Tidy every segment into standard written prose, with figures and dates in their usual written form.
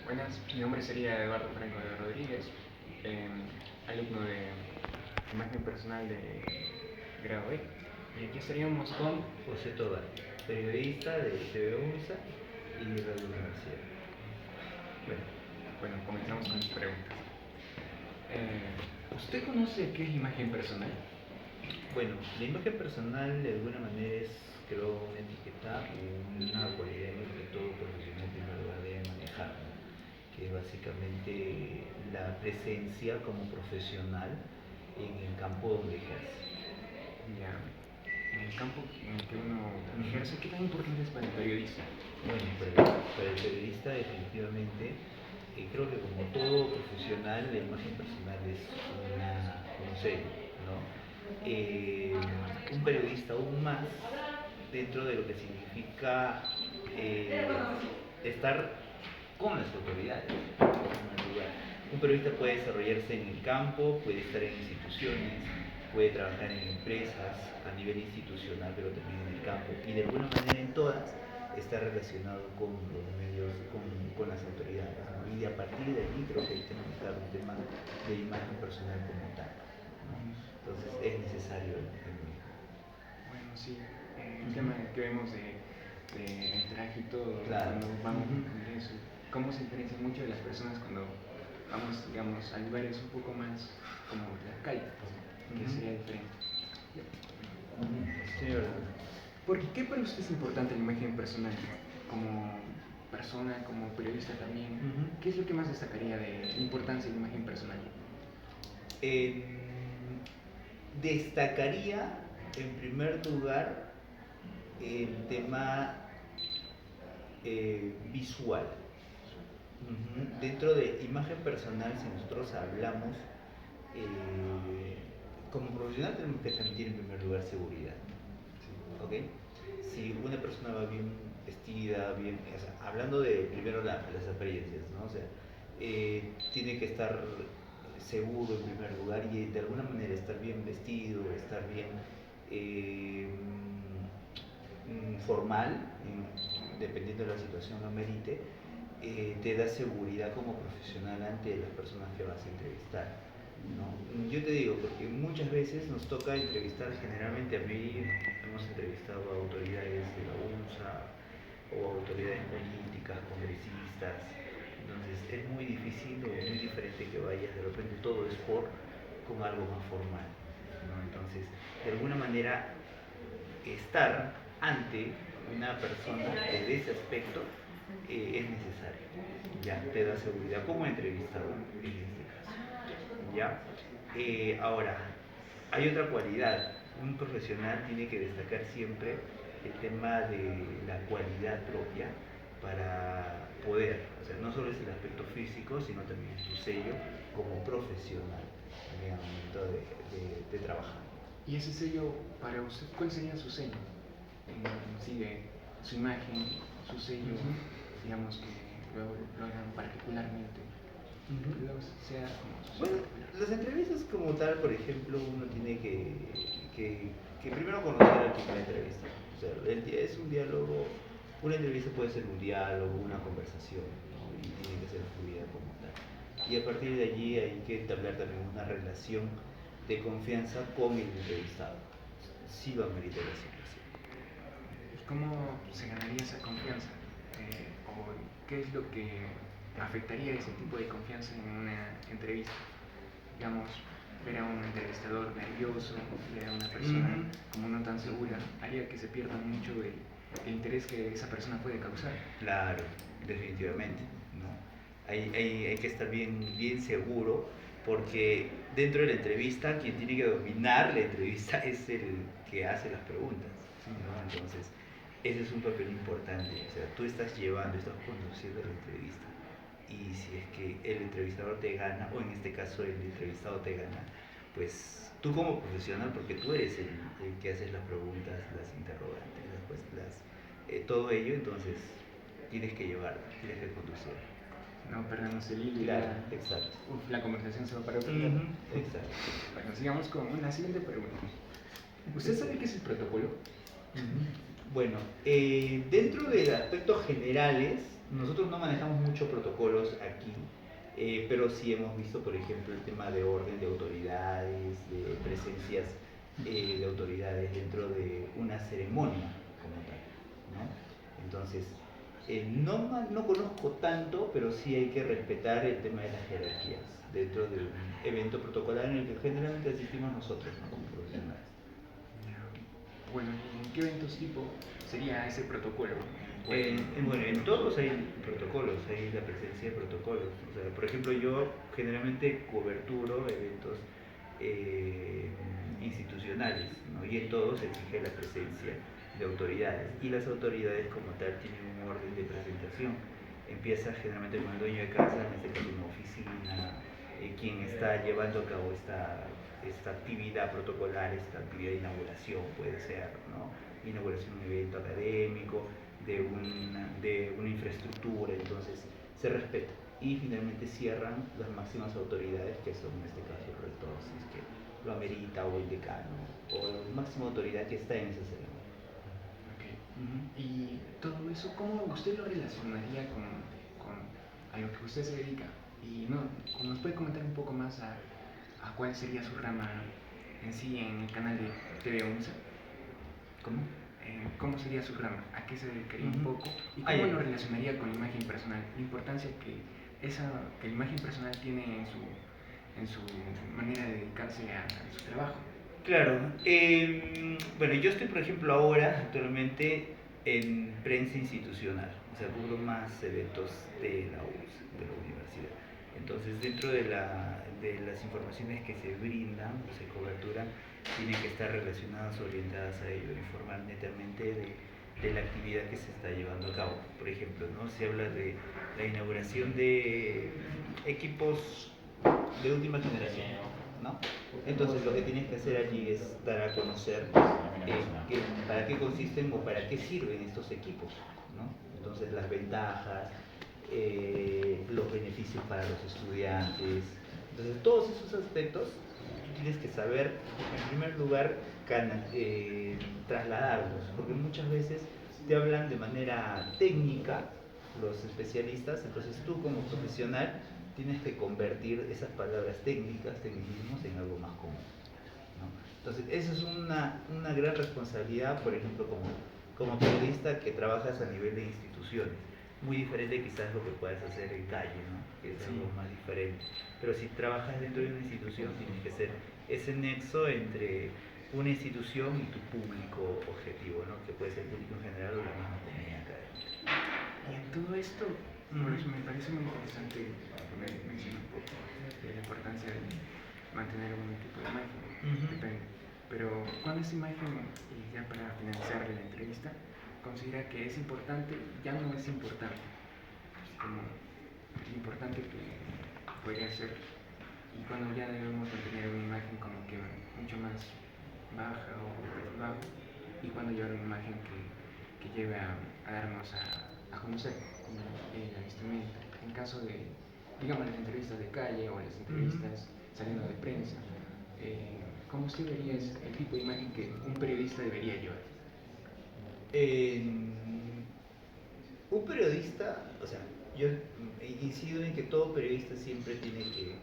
Buenas, mi nombre sería Eduardo Franco de Rodríguez, alumno de imagen personal de grado E. Y aquí estaríamos con... José Tobar, periodista de TV UNSA y Radio Universidad. Bueno, comenzamos con las preguntas. ¿Usted conoce qué es imagen personal? Bueno, la imagen personal de alguna manera es, creo, una etiqueta o una cualidad que todo profesional en primer lugar debe manejar, ¿no? Que es básicamente la presencia como profesional en el campo donde ejerce. Ya, en el campo en el que uno ejerce, ¿qué tan importante es para el periodista? Bueno, para el periodista definitivamente, creo que como todo profesional, la imagen personal es un sello, ¿no? Un periodista aún más dentro de lo que significa estar con las autoridades, en primer lugar. Un periodista puede desarrollarse en el campo, puede estar en instituciones, puede trabajar en empresas a nivel institucional, pero también en el campo, y de alguna manera en todas está relacionado con los medios, con las autoridades, ¿no? Y a partir de ahí creo que hay que manejar un tema de imagen personal como tal, ¿no? Entonces es necesario el mismo. Bueno, sí, el tema que vemos de el traje y todo, claro, cuando vamos a un congreso, cómo se diferencian mucho de las personas cuando vamos, digamos, a lugares un poco más como la calle, que sería diferente. Sí, verdad. Porque, ¿qué para usted es importante la imagen personal? Como persona, como periodista también, ¿qué es lo que más destacaría de la importancia de la imagen personal? Destacaría en primer lugar el tema visual. Dentro de imagen personal, si nosotros hablamos, como profesional tenemos que transmitir en primer lugar seguridad. ¿Ok? Si una persona va bien vestida, bien, o sea, hablando de primero las apariencias, ¿no? O sea, tiene que estar seguro en primer lugar y de alguna manera estar bien vestido, estar bien formal, dependiendo de la situación lo merite, te da seguridad como profesional ante las personas que vas a entrevistar, ¿no? Yo te digo, porque muchas veces nos toca entrevistar, generalmente a mí hemos entrevistado a autoridades de la UNSA o autoridades políticas, congresistas, entonces es muy difícil o muy diferente que vayas, de repente todo es con algo más formal, ¿no? Entonces, de alguna manera, estar ante una persona de ese aspecto es necesario, ya te da seguridad como entrevistador en este caso, ya. Ahora, hay otra cualidad, un profesional tiene que destacar siempre el tema de la cualidad propia para poder, o sea, no solo es el aspecto físico, sino también su sello como profesional en el momento de trabajar. ¿Y ese sello, para usted, cuál sería su sello? Sigue su imagen, su sello, digamos que lo hagan particularmente. Sea como su Bueno, sello. las entrevistas como tal, por ejemplo, uno tiene que primero conocer al que la entrevista. O sea, es un diálogo, una entrevista puede ser un diálogo, una conversación, ¿no? Y tiene que ser fluida como tal. Y a partir de allí hay que entablar también una relación de confianza con el entrevistado. Sí va a meritar la situación. ¿Y cómo se ganaría esa confianza? ¿O qué es lo que afectaría ese tipo de confianza en una entrevista? Digamos, ver a un entrevistador nervioso, ver a una persona como no tan segura, haría que se pierda mucho el interés que esa persona puede causar. Claro, definitivamente, ¿no? Hay que estar bien seguro, porque dentro de la entrevista quien tiene que dominar la entrevista es el que hace las preguntas, ¿no? Entonces, ese es un papel importante. O sea, tú estás llevando, estás conduciendo la entrevista, y si es que el entrevistador te gana, o en este caso el entrevistado te gana, pues tú como profesional, porque tú eres el que haces las preguntas, las interrogantes, todo ello, entonces tienes que llevar, tienes que conducir. No perdemos el hilo. Claro, exacto. La conversación se va para otro lado. Exacto. Bueno, sigamos con la siguiente pregunta. ¿Usted sabe qué es el protocolo? Bueno, dentro de aspectos generales, nosotros no manejamos muchos protocolos aquí, pero sí hemos visto, por ejemplo, el tema de orden de autoridades, de presencias de autoridades dentro de una ceremonia como tal, ¿no? Entonces, no conozco tanto, pero sí hay que respetar el tema de las jerarquías dentro de un evento protocolar en el que generalmente asistimos nosotros, ¿no? Como profesionales. Bueno, ¿y en qué eventos tipo sería ese protocolo? Bueno, en todos hay protocolos, hay la presencia de protocolos. O sea, por ejemplo, yo generalmente coberturo eventos institucionales, ¿no? Y en todos se exige la presencia de autoridades. Y las autoridades como tal tienen un orden de presentación. Empieza generalmente con el dueño de casa, en este caso una oficina, quien está llevando a cabo esta actividad protocolar, esta actividad de inauguración puede ser, ¿no? Inauguración de un evento académico, de una infraestructura, entonces se respeta. Y finalmente cierran las máximas autoridades, que son en este caso el rector, si es que lo amerita, o el decano, o la máxima autoridad que está en esa ceremonia. Okay. Y todo eso, ¿cómo usted lo relacionaría con a lo que usted se dedica? Y no, ¿nos puede comentar un poco más a cuál sería su rama en sí en el canal de TV Once? ¿Cómo? ¿Cómo sería su rama? ¿A qué se dedicaría un poco? ¿Y cómo lo relacionaría con la imagen personal? La importancia que la imagen personal tiene en su manera de dedicarse a su trabajo. Claro. Bueno, yo estoy, por ejemplo, ahora actualmente en prensa institucional, o sea, cubro más eventos de la URSS, de la universidad. Entonces, dentro de las informaciones que se brindan, o se coberturan, tienen que estar relacionadas, orientadas a ello, informar netamente de la actividad que se está llevando a cabo. Por ejemplo, ¿no? Se habla de la inauguración de equipos de última generación, ¿no? Entonces lo que tienes que hacer allí es dar a conocer para qué consisten o para qué sirven estos equipos, ¿no? Entonces las ventajas, los beneficios para los estudiantes. Entonces todos esos aspectos tienes que saber, en primer lugar, trasladarlos, porque muchas veces te hablan de manera técnica los especialistas, entonces tú como profesional tienes que convertir esas palabras técnicas, tecnicismos, en algo más común, ¿no? Entonces, eso es una gran responsabilidad, por ejemplo, como periodista que trabajas a nivel de instituciones. Muy diferente quizás lo que puedas hacer en calle, ¿no? Que es algo más diferente. Pero si trabajas dentro de una institución, tienes que ser ese nexo entre una institución y tu público objetivo, ¿no? Que puede ser el público en general o la misma comunidad académica. Y en todo esto, pues, me parece muy interesante mencionar un poco de la importancia de mantener un tipo de imagen. Depende. Pero cuando esa imagen, y ya para finalizar la entrevista, considera que es importante, ya no es importante, como importante que podría ser, y cuando ya debemos mantener una imagen como que mucho más baja o perfil bajo, y cuando llevar una imagen que lleve a darnos a conocer como la vestimenta. En caso de, digamos, las entrevistas de calle o las entrevistas saliendo de prensa, ¿cómo usted vería el tipo de imagen que un periodista debería llevar? Un periodista, o sea, yo incido en que todo periodista siempre tiene que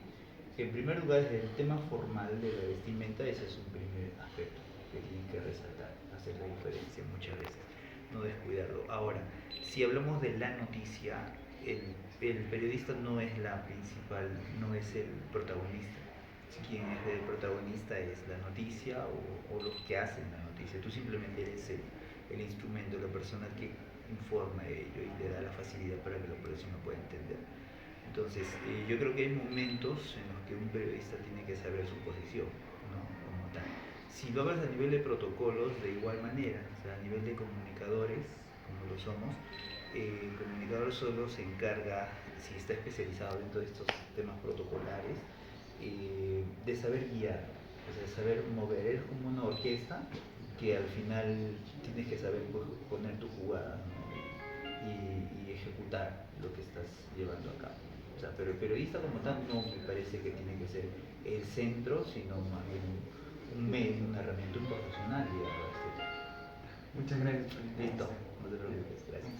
en primer lugar, desde el tema formal de la vestimenta, ese es un primer aspecto que tienen que resaltar, hacer la diferencia muchas veces, no descuidarlo. Ahora, si hablamos de la noticia, el periodista no es la principal, no es el protagonista. Quien es el protagonista es la noticia o los que hacen la noticia. Tú simplemente eres el instrumento, la persona que informa de ello y le da la facilidad para que la población lo pueda entender. Entonces, yo creo que hay momentos en los que un periodista tiene que saber su posición, ¿no? Como tal. Si lo hablas a nivel de protocolos, de igual manera, o sea, a nivel de comunicadores, como lo somos, el comunicador solo se encarga, si está especializado dentro de estos temas protocolares, de saber guiar, o sea, saber mover. Es como una orquesta que al final tienes que saber poner tu jugada, ¿no? y ejecutar lo que estás llevando a cabo. O sea, pero el periodista como tal no me parece que tiene que ser el centro, sino más bien un medio, una herramienta, un profesional, digamos. Muchas gracias por la Listo, no te preocupes, gracias.